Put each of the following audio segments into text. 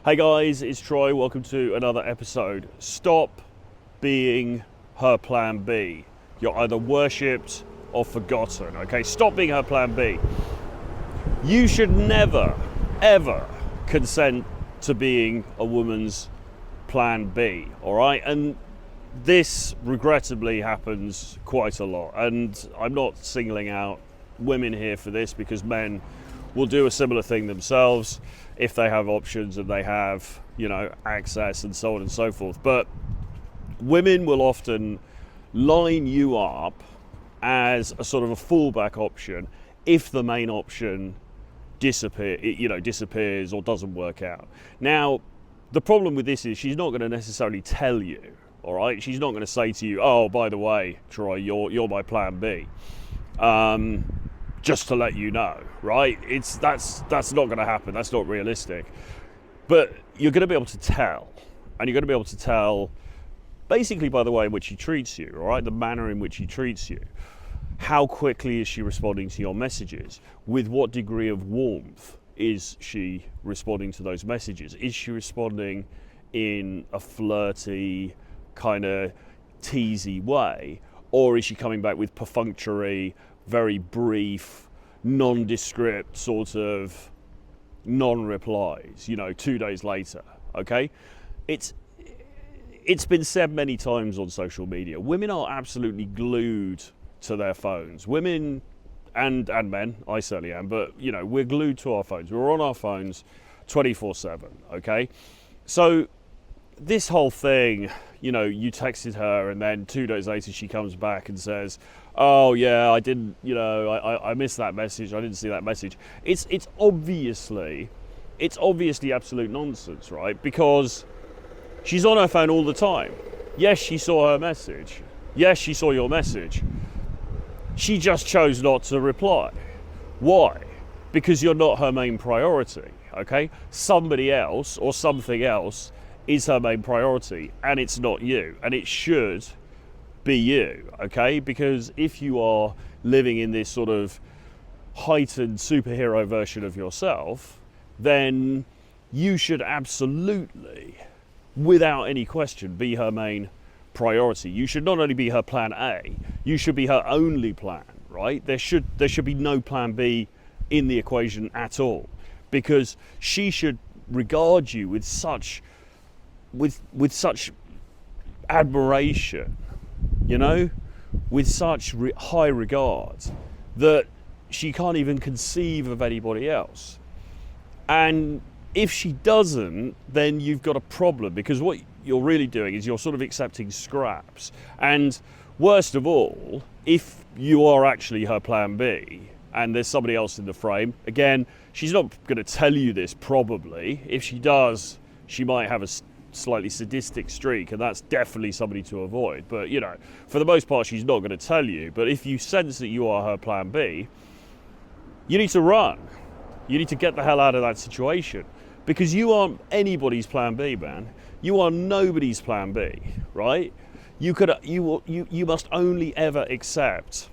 Hey guys, it's Troy. Welcome to another episode. Stop being her plan B. You're either worshipped or forgotten, okay? Stop being her plan B. You should never, ever consent to being a woman's plan B, all right? And this regrettably happens quite a lot. And I'm not singling out women here for this, because men will do a similar thing themselves if they have options and they have, access and so on and so forth. But women will often line you up as a sort of a fallback option if the main option disappears or doesn't work out. Now, the problem with this is she's not going to necessarily tell you, all right? She's not going to say to you, oh, by the way, Troy, you're my plan B. Just to let you know, right? That's not going to happen. That's not realistic. But you're going to be able to tell, and you're going to be able to tell basically by the way in which she treats you, all right? The manner in which she treats you. How quickly is she responding to your messages? With what degree of warmth is she responding to those messages? Is she responding in a flirty, kind of teasy way? Or is she coming back with perfunctory, very brief, nondescript sort of non-replies, 2 days later, okay? It's been said many times on social media, women are absolutely glued to their phones. Women and men, I certainly am, but we're glued to our phones. We're on our phones 24/7, okay? So this whole thing, you texted her and then 2 days later she comes back and says, oh yeah, I didn't, I missed that message, I didn't see that message. It's obviously absolute nonsense, right? Because she's on her phone all the time. Yes, she saw her message. Yes, she saw your message. She just chose not to reply. Why? Because you're not her main priority, okay? Somebody else or something else is her main priority, and it's not you, and it should be you, okay? Because if you are living in this sort of heightened superhero version of yourself, then you should absolutely, without any question, be her main priority. You should not only be her plan A, you should be her only plan, right? There should be no plan B in the equation at all, because she should regard you with such admiration, with such high regard, that she can't even conceive of anybody else. And if she doesn't, then you've got a problem, because what you're really doing is you're sort of accepting scraps. And worst of all, if you are actually her plan B and there's somebody else in the frame, again, she's not going to tell you this probably. If she does, she might have a slightly sadistic streak, and that's definitely somebody to avoid. But for the most part, she's not going to tell you. But if you sense that you are her plan B, you need to run. You need to get the hell out of that situation, because you aren't anybody's plan B, man. You are nobody's plan B, right? You must only ever accept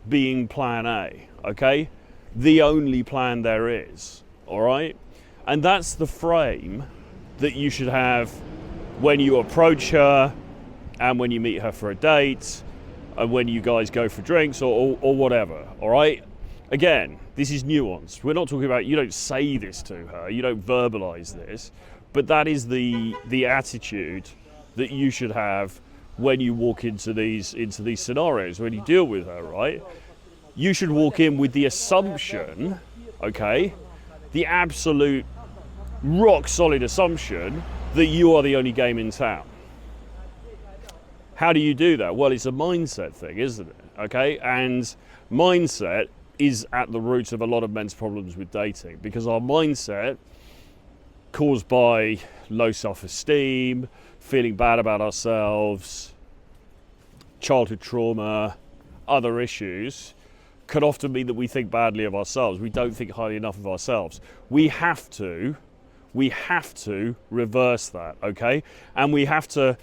being plan A, okay? The only plan there is, all right? And that's the frame that you should have when you approach her, and when you meet her for a date, and when you guys go for drinks or whatever, all right? Again, this is nuanced. We're not talking about, you don't say this to her, you don't verbalize this, but that is the attitude that you should have when you walk into these scenarios, when you deal with her, right? You should walk in with the assumption, okay, the absolute rock solid assumption that you are the only game in town. How do you do that? Well, it's a mindset thing, isn't it? Okay, and mindset is at the root of a lot of men's problems with dating, because our mindset, caused by low self-esteem, feeling bad about ourselves, childhood trauma, other issues, can often mean that we think badly of ourselves. We don't think highly enough of ourselves. We have to reverse that, okay? And we have to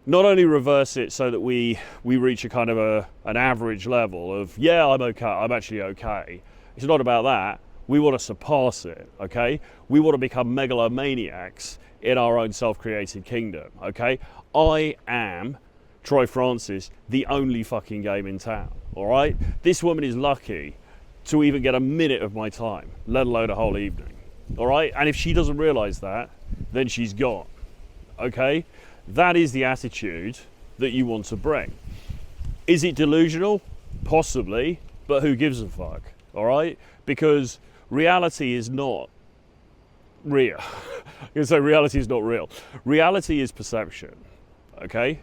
not only reverse it so that we reach a kind of an average level of, yeah, I'm okay, I'm actually okay. It's not about that. We want to surpass it, okay? We want to become megalomaniacs in our own self-created kingdom, okay? I am, Troy Francis, the only fucking game in town, all right? This woman is lucky to even get a minute of my time, let alone a whole evening, all right? And if she doesn't realize that, then she's gone, okay? That is the attitude that you want to bring. Is it delusional? Possibly, but who gives a fuck, all right? Because reality is not real. I'm going to say reality is not real. Reality is perception, okay?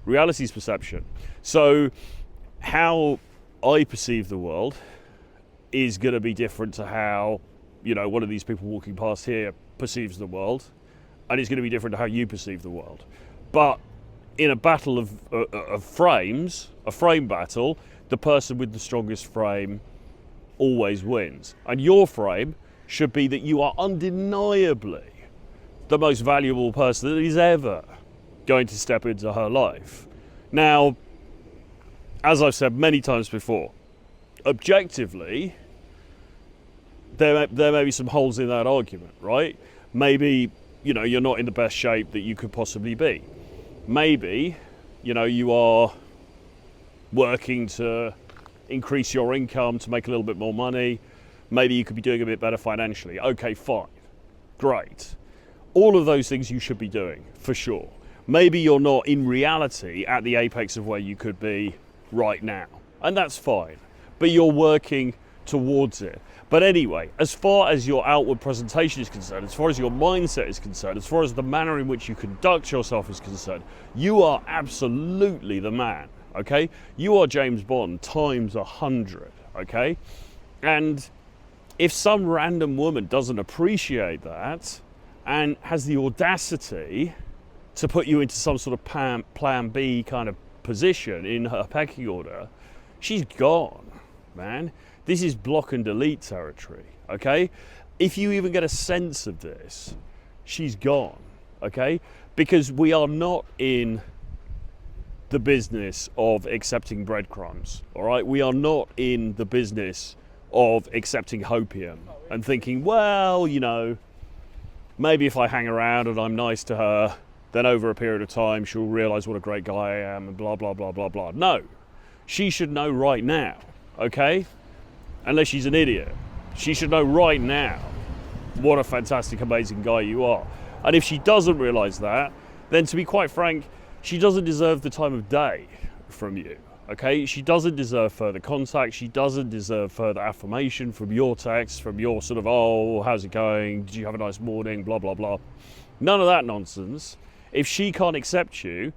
Reality is perception. So how I perceive the world is going to be different to how, you know, one of these people walking past here perceives the world, and it's going to be different to how you perceive the world. But in a battle of frames, a frame battle, the person with the strongest frame always wins. And your frame should be that you are undeniably the most valuable person that is ever going to step into her life. Now, as I've said many times before, objectively, there may be some holes in that argument, right? Maybe, you know, you're not in the best shape that you could possibly be. Maybe, you know, you are working to increase your income to make a little bit more money. Maybe you could be doing a bit better financially. Okay, fine. Great. All of those things you should be doing, for sure. Maybe you're not in reality at the apex of where you could be right now. And that's fine. But you're working towards it. But anyway, as far as your outward presentation is concerned, as far as your mindset is concerned, as far as the manner in which you conduct yourself is concerned, you are absolutely the man, okay? You are James Bond times 100, okay? And if some random woman doesn't appreciate that and has the audacity to put you into some sort of plan B kind of position in her pecking order, she's gone, man. This is block and delete territory, okay? If you even get a sense of this, she's gone, okay? Because we are not in the business of accepting breadcrumbs, all right? We are not in the business of accepting hopium and thinking, well, you know, maybe if I hang around and I'm nice to her, then over a period of time she'll realize what a great guy I am and blah, blah, blah, blah, blah. No, she should know right now, okay? Unless she's an idiot. She should know right now what a fantastic, amazing guy you are. And if she doesn't realize that, then to be quite frank, she doesn't deserve the time of day from you, okay? She doesn't deserve further contact. She doesn't deserve further affirmation from your text, from your sort of, oh, how's it going? Did you have a nice morning? Blah, blah, blah. None of that nonsense. If she can't accept you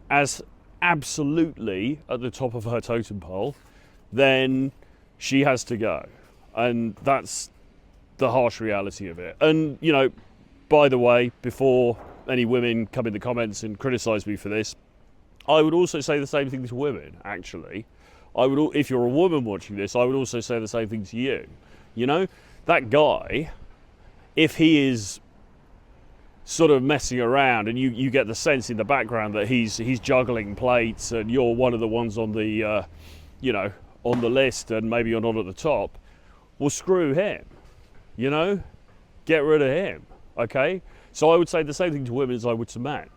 as absolutely at the top of her totem pole, then she has to go. And that's the harsh reality of it. And, you know, by the way, before any women come in the comments and criticize me for this, I would also say the same thing to women, actually. If you're a woman watching this, I would also say the same thing to you. You know, that guy, if he is sort of messing around and you get the sense in the background that he's juggling plates and you're one of the ones on the, you know, on the list and maybe you're not at the top, well, screw him, you know, get rid of him, okay? So I would say the same thing to women as I would to men.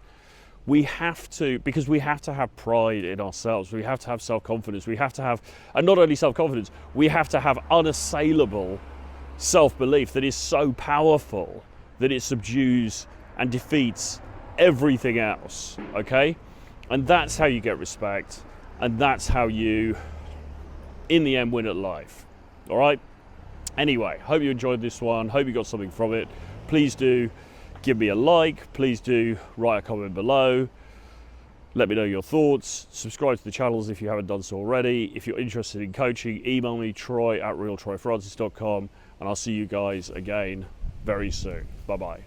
We have to, because we have to have pride in ourselves, we have to have self-confidence, we have to have, and not only self-confidence, we have to have unassailable self-belief that is so powerful that it subdues and defeats everything else, okay? And that's how you get respect, and that's how you, in the end, win at life, all right? Anyway, hope you enjoyed this one, hope you got something from it. Please do give me a like, please do write a comment below, let me know your thoughts, subscribe to the channels if you haven't done so already. If you're interested in coaching, email me, troy@realtroyfrancis.com, and I'll see you guys again very soon. Bye-bye.